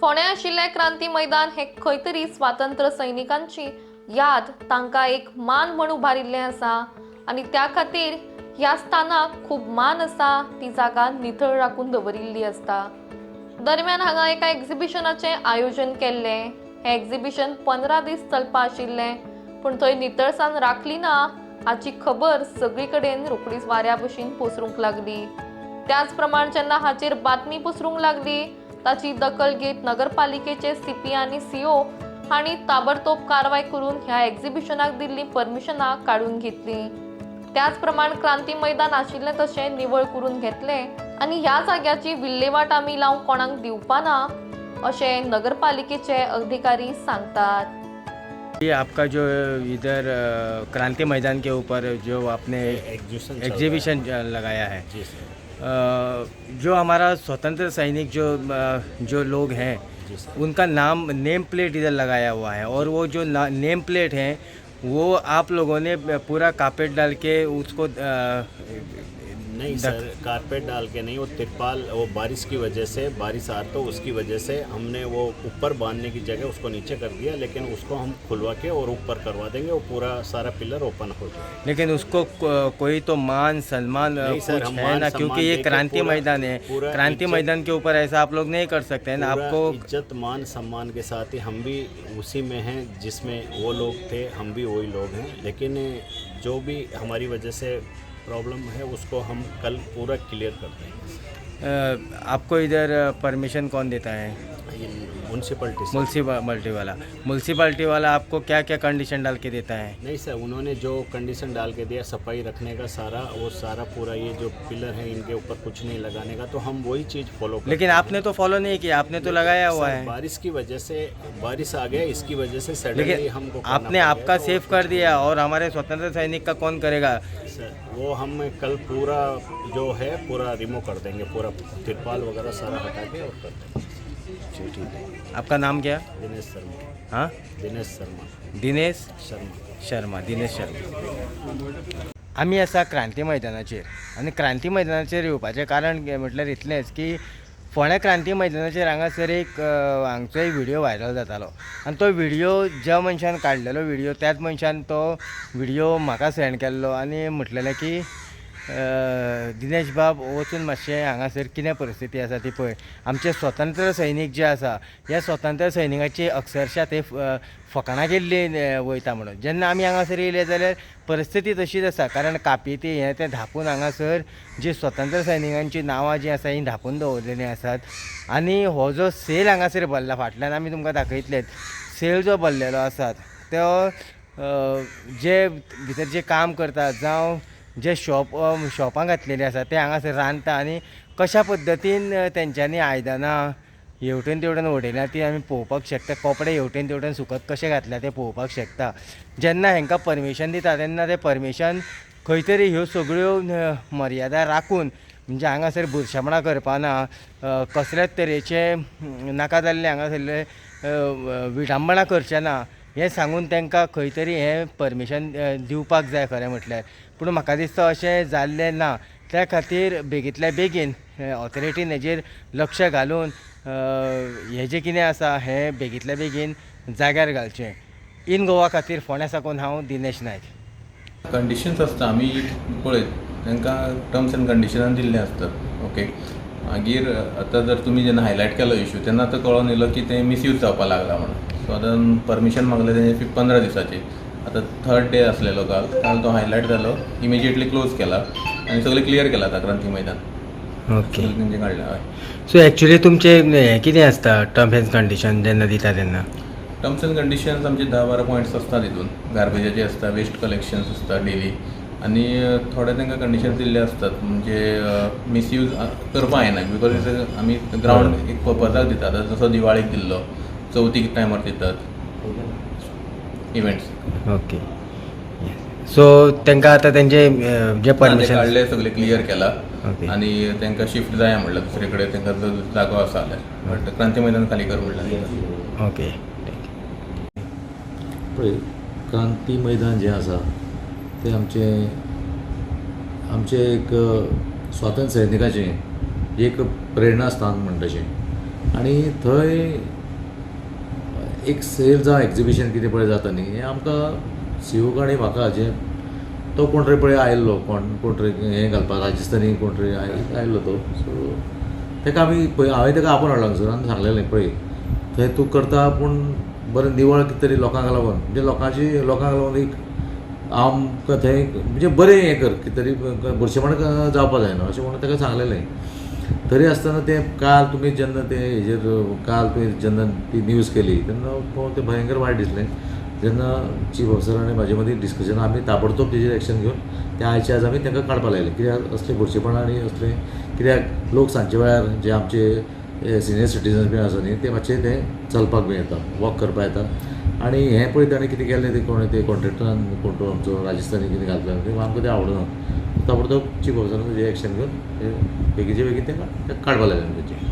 फोण्या आशिल्लें क्रांती मैदान हे खंय तरी स्वातंत्र्य सैनिकांची याद तांकां एक मान म्हूण उबारिल्लें आसा आनी त्या खातीर ह्या स्थानाक खूब मान आसा ती जागा नितळ राखून दवरिल्ली आसता। दरम्यान हांगा एका एक्झिबिशनाचें आयोजन केल्लें। हें एक्झिबिशन 15 दीस चलपा आशिल्लें, पूण थंय नितळसाण राखली ना हाची खबर सगळी कडेन रोखडीच वाऱ्या भशेन पसरूंक लागली। त्याच प्रमाण जेन्ना हाचेर बातमी पसरूंक लागली ताची दखल घेत नगरपालिकेचे सीपी आनी सीओ हांणी ताबडतोब कारवाय करून ह्या एक्झिबिशनाक दिल्ली परमिशनां काडून घेतली। त्याच प्रमाण क्रांती मैदान आशिल्लें तशें निवळ करून घेतलें आनी ह्या जाग्याची विल्हेवाट आमी लावंक कोणाक दिवपाना अशें नगरपालिकेचे अधिकारी सांगतात। ये आपका जो इधर क्रांति मैदान के ऊपर जो आपने एग्जीबिशन लगाया है, जो हमारा स्वतंत्र सैनिक जो लोग हैं उनका नेम प्लेट इधर लगाया हुआ है और वो जो नेम प्लेट है वो आप लोगों ने पूरा कारपेट डाल के उसको नहीं सर, कारपेट डाल के नहीं, वो तिरपाल, वो बारिश की वजह से, बारिश आ तो उसकी वजह से हमने वो ऊपर बांधने की जगह उसको नीचे कर दिया, लेकिन उसको हम खुलवा के और ऊपर करवा देंगे, वो पूरा सारा पिलर ओपन हो जाएगा। लेकिन उसको कोई तो मान सम्मान कुछ है ना, क्योंकि ये क्रांति मैदान है, क्रांति मैदान के ऊपर ऐसा आप लोग नहीं कर सकते हैं ना। आपको इज्जत मान सम्मान के साथ ही हम भी उसी में हैं जिसमें वो लोग थे, हम भी वही लोग हैं, लेकिन जो भी हमारी वजह से प्रॉब्लम है उसको हम कल पूरा क्लियर कर देंगे। आपको इधर परमिशन कौन देता है? म्यूनसिपैलिटी वाला आपको क्या क्या कंडीशन डाल के देता है? नहीं सर, उन्होंने जो कंडीशन डाल के दिया सफाई रखने का सारा पूरा ये जो पिलर है इनके ऊपर कुछ नहीं लगाने का, तो हम वही चीज़ फॉलो करते। लेकिन आपने तो फॉलो नहीं किया, आपने तो लगाया हुआ है। बारिश की वजह से, बारिश आ गया इसकी वजह से सडनली हमको आपने आपका सेफ कर दिया और हमारे स्वतंत्र सैनिक का कौन करेगा? सर वो हम कल पूरा जो है पूरा रिमूव कर देंगे, पूरा तिरपाल वगैरह सारा हटा के और कर देंगे। जी ठीक है। आपका नाम क्या? दिनेश शर्मा। हाँ, दिनेश शर्मा। दिनेश शर्मा। दिनेश शर्मा। आम्ही असा क्रांती मैदानाचेर आणि क्रांती मैदानाचेर येवपाचें कारण म्हटल्यार इतलेंच की फोण्या क्रांती मैदानाचेर हांगासर एक हांगचो एक व्हिडिओ व्हायरल जातालो आनी तो व्हिडिओ ज्या मनशान काडलेलो व्हिडिओ त्याच मनशान तो व्हिडिओ म्हाका सेंड केल्लो आनी म्हटलेलें की दिनेश बाब वचून मातशें हांगासर कितें परिस्थिती आसा ती पळय। आमचे स्वतंत्र सैनीक जे आसा ह्या स्वतंत्र सैनिकाची अक्षरशा ते फकाणां केल्ली वयता म्हणून। जेन्ना आमी हांगासर येयले जाल्यार परिस्थिती तशीच आसा, कारण कापीती हें तें धापून हांगासर जी स्वतंत्र सैनिकांची नांवां जीं आसा हीं धापून दवरलेलीं आसात आनी हो जो सेल हांगासर भरला फाटल्यान आमी तुमकां दाखयतलेच, सेल जो भरलेलो आसा तो जे भितर जे काम करतात जावं जे शॉपां घातलेली आसा ते हांगासर रांदता आनी कशा पद्दतीन तेंच्यांनी आयदनां हेवटेन तेवटेन उडयल्या ती आमी पळोवपाक शकता, कपडे हेवटेन तेवटेन सुकत कशे घातल्या ते पळोवपाक शकता। जेन्ना हांकां परमिशन दिता तेन्ना ते परमिशन खंय तरी ह्यो सगळ्यो मर्यादा राखून, म्हणजे हांगासर बुरशेपणां करपाना, कसल्याच तरेचे नाका जाल्ले हांगासरले विडंबणां करचे ना हें सांगून तांकां खंय तरी हें परमिशन दिवपाक जाय खरें म्हटल्यार। पूण म्हाका दिसता अशें जाल्लें ना, त्या खातीर बेगींतल्या बेगीन ऑथॉरिटीन हेजेर लक्ष घालून हें जें कितें आसा हें बेगींतल्या बेगीन जाग्यार घालचें। इन गोवा खातीर फोण्या साकून हांव दिनेश नायक। कंडिशन्स आसता आमी पळयत तांकां टर्म्स एंड कंडिशनान दिल्लें आसता, ओके। मागीर आतां जर तुमी जेन्ना हायलायट केलो इशू तेन्ना आतां कळोन येयलो की तें मिसयूज जावपाक लागला म्हणून। सो आतां परमिशन मागलें तें 15 दिसाची, आतां 3rd डे आसलेलो काल तो हायलायट जालो, इमिजिएटली क्लोज केला आनी सगळें क्लियर केलां आतां क्रांती मैदान। ओके, तेंचे काडलें हय। सो एक्चुअली तुमचे हें कितें आसता टर्म्स एंड कंडिशन जेन्ना दिता तेन्ना? टर्म्स एंड कंडिशन्स आमचे 10-12 पॉयंट्स आसता तितून। गार्बेजाचे आसता, वेस्ट कलेक्शन्स आसता डेली, आनी थोडे तांकां कंडिशन्स दिल्ले आसतात म्हणजे मिसयूज करपा जायना, बिकॉज आमी ग्रावंड एक पर्पजाक दितात, जसो दिवाळीक दिल्लो, चवथीक टायमार दितात इव्हेंट्स। ओके, सो तांकां आतां तेंचे जे परमिशन काडले सगळे क्लियर केला ओके आनी तांकां शिफ्ट जाय म्हणल्यार दुसरे कडेन तांकां जर जागो आसा जाल्यार, बट क्रांती मैदान खाली कर म्हणल्यार। ओके, पळय क्रांती मैदान जें आसा तें आमचें एक स्वातंत्र्य सैनिकाचें एक प्रेरणास्थान म्हणटा तशें। आनी थंय एक सेल जावं एक्झिबिशन कितें पळय जाता न्ही हें आमकां सीओक आनी म्हाका जें तो कोण तरी पळय आयल्लो कोण तरी हें घालपाक राजस्थानी कोण तरी आयल्लो तो सो ताका आमी पळय हांवें ताका आपोवन हाडलो हांगसर आनी सांगलेलें पळय थंय तूं करता पूण बरें निवळ कितें तरी लोकांक लागून म्हणजे लोकांक लागून एक आमकां थंय म्हणजे बरें हें कर कितें तरी बुरशेपण जावपा जायना अशें म्हणून ताका सांगलेलें तरी आसतना तें काल तुमी जेन्ना ते काल तुवें जेन्ना ती न्यूज केली तेन्ना पळोवन तें भयंकर वायट दिसलें जेन्ना चीफ ऑफिसर आनी म्हाजे मदीं डिस्कशन आमी ताबडतोब तेजेर एक्शन घेवन ते आयचे आज आमी तांकां काडपा लायले कित्याक असले बुरशेपण आनी असले कित्याक लोक सांजचे वेळार जे आमचे सिनियर सिटीजन्स बी आसा न्ही ते मातशे ते चलपाक बी येता वॉक करपाक येता आनी हें पळय ताणें कितें केलें ते कोण ते कॉन्ट्रेक्टरान कोण तो आमचो राजस्थानी कितें घातलें तें आमकां तें आवडना ताबडतोब चीफ ऑफिसरान तेजेर एक्शन घेवन बेगीचे बेगीन तांकां काडपा लायलें तेजें